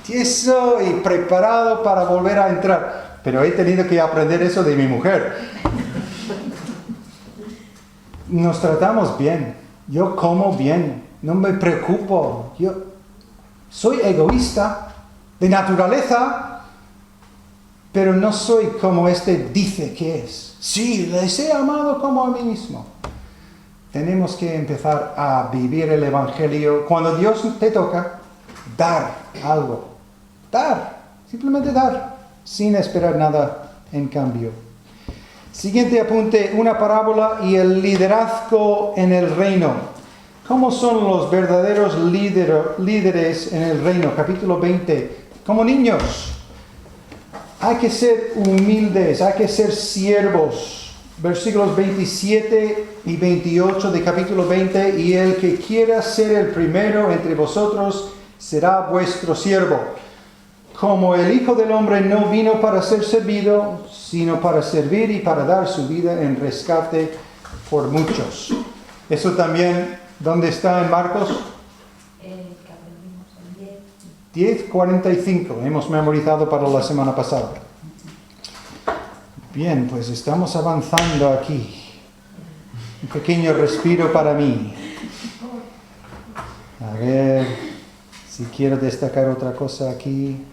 tieso y preparado para volver a entrar. Pero he tenido que aprender eso de mi mujer. Nos tratamos bien. Yo como bien. No me preocupo. Yo soy egoísta de naturaleza, pero no soy como dice que es. Sí, les he amado como a mí mismo. Tenemos que empezar a vivir el Evangelio. Cuando Dios te toca, dar algo. Dar. Simplemente dar. Sin esperar nada en cambio. Siguiente apunte, una parábola y el liderazgo en el reino. ¿Cómo son los verdaderos líderes en el reino? Capítulo 20. Como niños. Hay que ser humildes, hay que ser siervos. Versículos 27 y 28 de capítulo 20. Y el que quiera ser el primero entre vosotros será vuestro siervo. Como el Hijo del Hombre no vino para ser servido, sino para servir y para dar su vida en rescate por muchos. Eso también, ¿dónde está en Marcos? 10:45, hemos memorizado para la semana pasada. Bien, pues estamos avanzando aquí. Un pequeño respiro para mí. A ver si quiero destacar otra cosa aquí.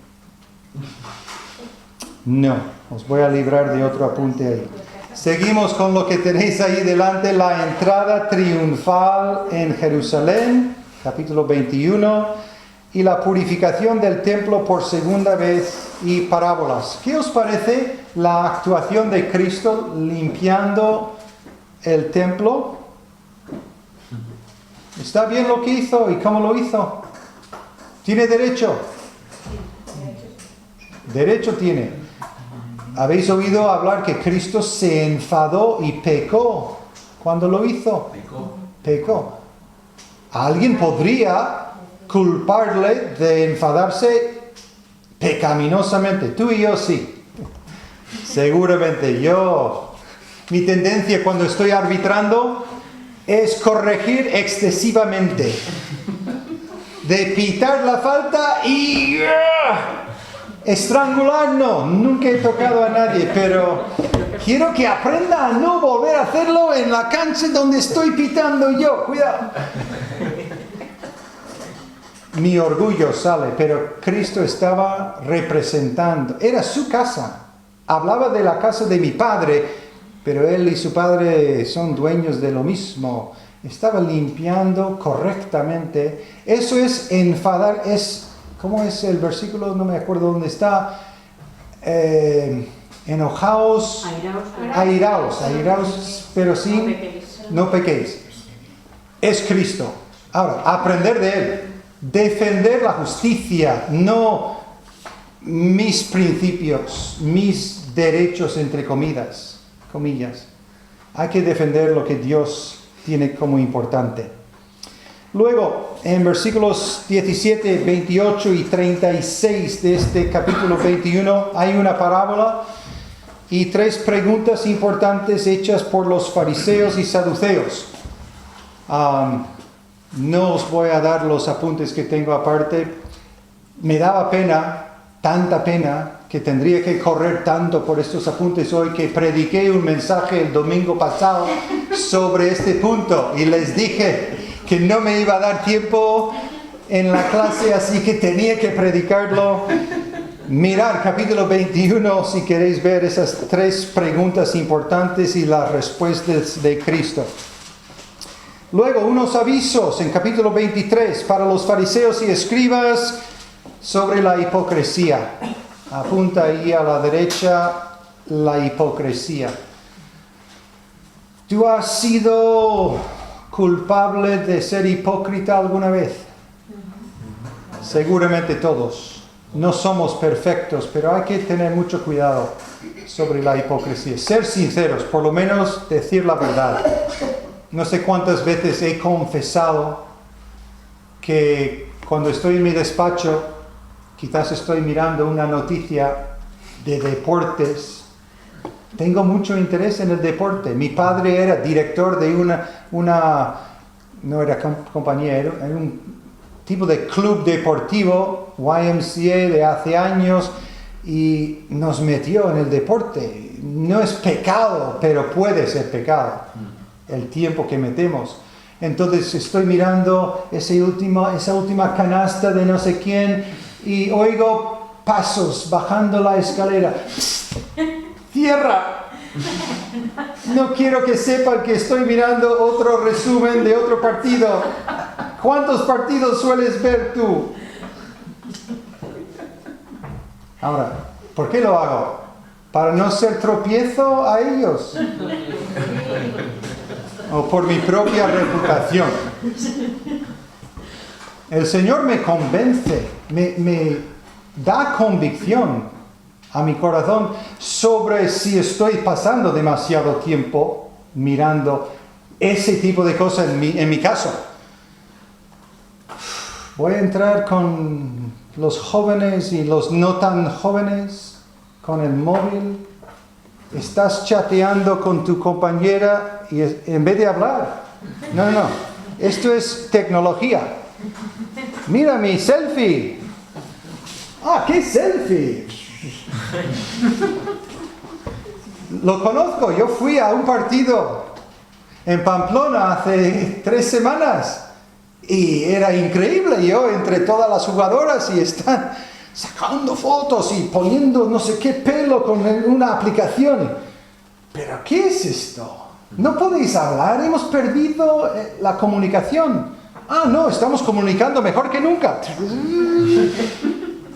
No, os voy a librar de otro apunte ahí. Seguimos con lo que tenéis ahí delante, la entrada triunfal en Jerusalén, capítulo 21, y la purificación del templo por segunda vez y parábolas. ¿Qué os parece la actuación de Cristo limpiando el templo? ¿Está bien lo que hizo y cómo lo hizo? ¿Tiene derecho? Derecho tiene. ¿Habéis oído hablar que Cristo se enfadó y pecó cuando lo hizo? Pecó. ¿Alguien podría culparle de enfadarse pecaminosamente? Tú y yo sí. Seguramente mi tendencia cuando estoy arbitrando es corregir excesivamente. De pitar la falta y... estrangular no, nunca he tocado a nadie, pero quiero que aprenda a no volver a hacerlo en la cancha donde estoy pitando yo. Cuidado. Mi orgullo sale, pero Cristo estaba representando. Era su casa. Hablaba de la casa de mi padre, pero él y su padre son dueños de lo mismo. Estaba limpiando correctamente. Eso es enfadar, ¿cómo es el versículo? No me acuerdo dónde está. Enojaos, airaos, pero no pequéis. Es Cristo. Ahora, aprender de Él. Defender la justicia, no mis principios, mis derechos, entre comillas. Hay que defender lo que Dios tiene como importante. Luego, en versículos 17, 28 y 36 de este capítulo 21, hay una parábola y 3 preguntas importantes hechas por los fariseos y saduceos. No os voy a dar los apuntes que tengo aparte. Me daba pena, tanta pena, que tendría que correr tanto por estos apuntes hoy, que prediqué un mensaje el domingo pasado sobre este punto y les dije que no me iba a dar tiempo en la clase, así que tenía que predicarlo. Mirad capítulo 21 si queréis ver esas 3 preguntas importantes y las respuestas de Cristo. Luego, unos avisos en capítulo 23 para los fariseos y escribas sobre la hipocresía. Apunta ahí a la derecha, la hipocresía. Tú has sido culpable de ser hipócrita alguna vez? Seguramente todos. No somos perfectos, pero hay que tener mucho cuidado sobre la hipocresía. Ser sinceros, por lo menos decir la verdad. No sé cuántas veces he confesado que cuando estoy en mi despacho, quizás estoy mirando una noticia de deportes. Tengo mucho interés en el deporte. Mi padre era director de no era compañía, era un tipo de club deportivo, YMCA, de hace años, y nos metió en el deporte. No es pecado, pero puede ser pecado el tiempo que metemos. Entonces estoy mirando esa última canasta de no sé quién y oigo pasos bajando la escalera. ¡Cierra! No quiero que sepan que estoy mirando otro resumen de otro partido. ¿Cuántos partidos sueles ver tú? Ahora, ¿por qué lo hago? ¿Para no ser tropiezo a ellos? ¿O por mi propia reputación? El Señor me convence, me da convicción a mi corazón sobre si estoy pasando demasiado tiempo mirando ese tipo de cosas en mi caso. Voy a entrar con los jóvenes y los no tan jóvenes con el móvil. Estás chateando con tu compañera y en vez de hablar. No. Esto es tecnología. Mira mi selfie. Ah, ¿qué selfie? Lo conozco. Yo fui a un partido en Pamplona hace 3 semanas. Y era increíble, yo entre todas las jugadoras y están sacando fotos y poniendo no sé qué pelo con una aplicación. ¿Pero qué es esto? ¿No podéis hablar? Hemos perdido la comunicación. Ah, no, estamos comunicando mejor que nunca.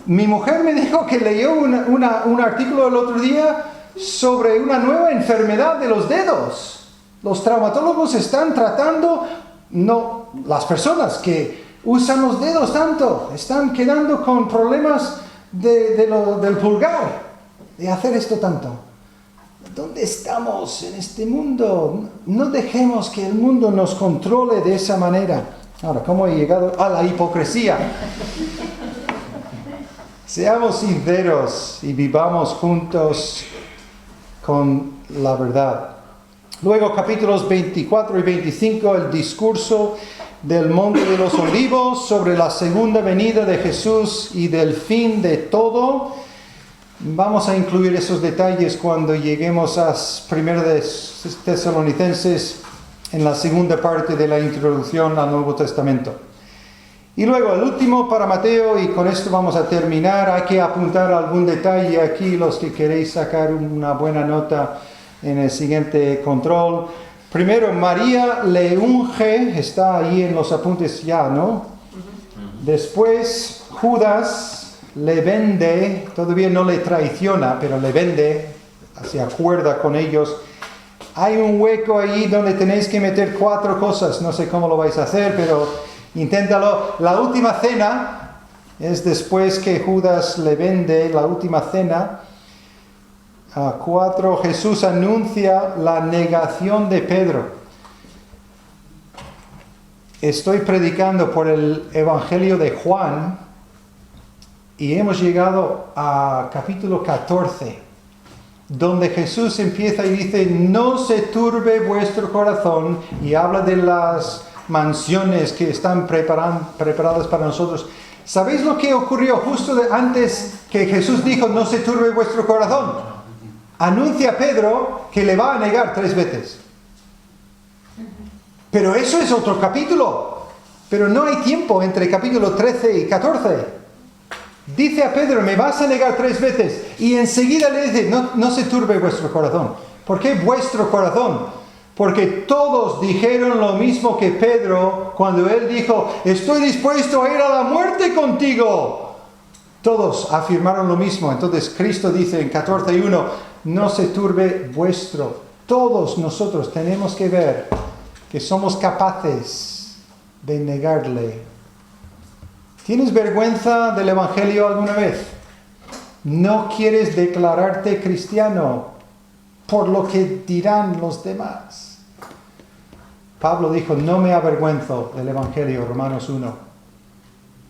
Mi mujer me dijo que leyó un artículo el otro día sobre una nueva enfermedad de los dedos. Los traumatólogos están tratando... No, las personas que usan los dedos tanto están quedando con problemas del pulgar, de hacer esto tanto. ¿Dónde estamos en este mundo? No dejemos que el mundo nos controle de esa manera. Ahora, ¿cómo he llegado a la hipocresía? Seamos sinceros y vivamos juntos con la verdad. Luego, capítulos 24 y 25, el discurso del Monte de los Olivos sobre la segunda venida de Jesús y del fin de todo. Vamos a incluir esos detalles cuando lleguemos a 1 de Tesalonicenses en la segunda parte de la introducción al Nuevo Testamento. Y luego el último para Mateo, y con esto vamos a terminar. Hay que apuntar algún detalle aquí, los que queréis sacar una buena nota en el siguiente control. Primero, María le unge, está ahí en los apuntes ya, ¿no? Después, Judas le vende, todavía no le traiciona, pero le vende, se acuerda con ellos. Hay un hueco ahí donde tenéis que meter 4 cosas, no sé cómo lo vais a hacer, pero inténtalo. La última cena es después que Judas le vende, la última cena. 4, Jesús anuncia la negación de Pedro. Estoy predicando por el Evangelio de Juan y hemos llegado a capítulo 14, donde Jesús empieza y dice: no se turbe vuestro corazón, y habla de las mansiones que están preparadas para nosotros. ¿Sabéis lo que ocurrió justo antes que Jesús dijo no se turbe vuestro corazón? Anuncia a Pedro que le va a negar 3 veces. Pero eso es otro capítulo. Pero no hay tiempo entre capítulo 13 y 14. Dice a Pedro: me vas a negar 3 veces. Y enseguida le dice: no se turbe vuestro corazón. ¿Por qué vuestro corazón? Porque todos dijeron lo mismo que Pedro cuando él dijo: estoy dispuesto a ir a la muerte contigo. Todos afirmaron lo mismo. Entonces Cristo dice en 14:1: no se turbe vuestro. Todos nosotros tenemos que ver que somos capaces de negarle. ¿Tienes vergüenza del Evangelio alguna vez? ¿No quieres declararte cristiano por lo que dirán los demás? Pablo dijo, no me avergüenzo del Evangelio, Romanos 1.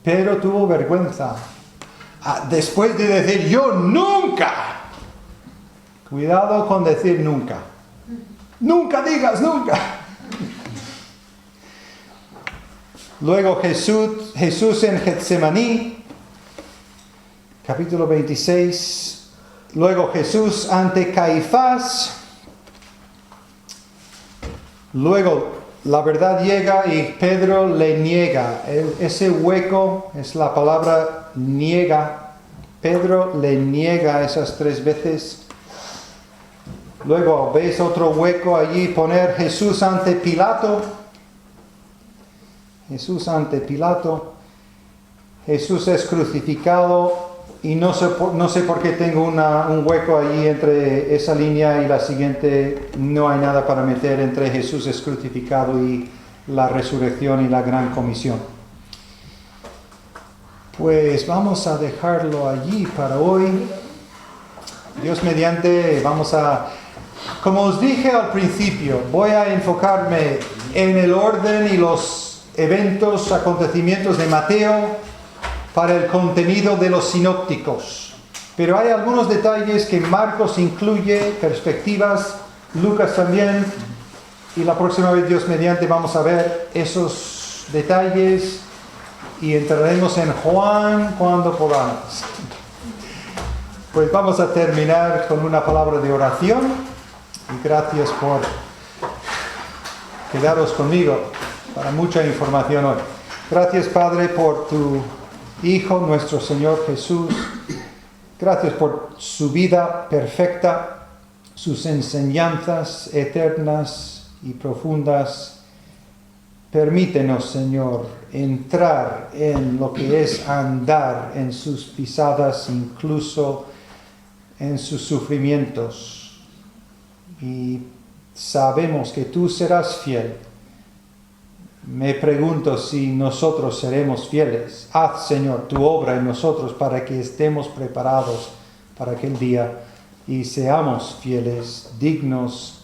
Pedro tuvo vergüenza después de decir, yo nunca. Cuidado con decir nunca. Nunca digas nunca. Luego Jesús en Getsemaní, capítulo 26. Luego Jesús ante Caifás. Luego la verdad llega y Pedro le niega. Ese hueco es la palabra niega. Pedro le niega esas 3 veces. Luego veis otro hueco allí, poner Jesús ante Pilato. Jesús ante Pilato. Jesús es crucificado y no sé por qué tengo un hueco allí entre esa línea y la siguiente. No hay nada para meter entre Jesús es crucificado y la resurrección y la gran comisión. Pues vamos a dejarlo allí para hoy. Dios mediante, como os dije al principio, voy a enfocarme en el orden y los eventos, acontecimientos de Mateo para el contenido de los sinópticos. Pero hay algunos detalles que Marcos incluye, perspectivas, Lucas también, y la próxima vez, Dios mediante, vamos a ver esos detalles y entraremos en Juan cuando podamos. Pues vamos a terminar con una palabra de oración y gracias por quedaros conmigo para mucha información hoy. Gracias, Padre, por tu Hijo, nuestro Señor Jesús. Gracias por su vida perfecta, sus enseñanzas eternas y profundas. Permítenos, Señor, entrar en lo que es andar en sus pisadas, incluso en sus sufrimientos. Y sabemos que tú serás fiel. Me pregunto si nosotros seremos fieles. Haz, Señor, tu obra en nosotros para que estemos preparados para aquel día y seamos fieles, dignos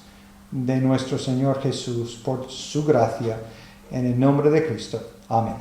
de nuestro Señor Jesús por su gracia. En el nombre de Cristo. Amén.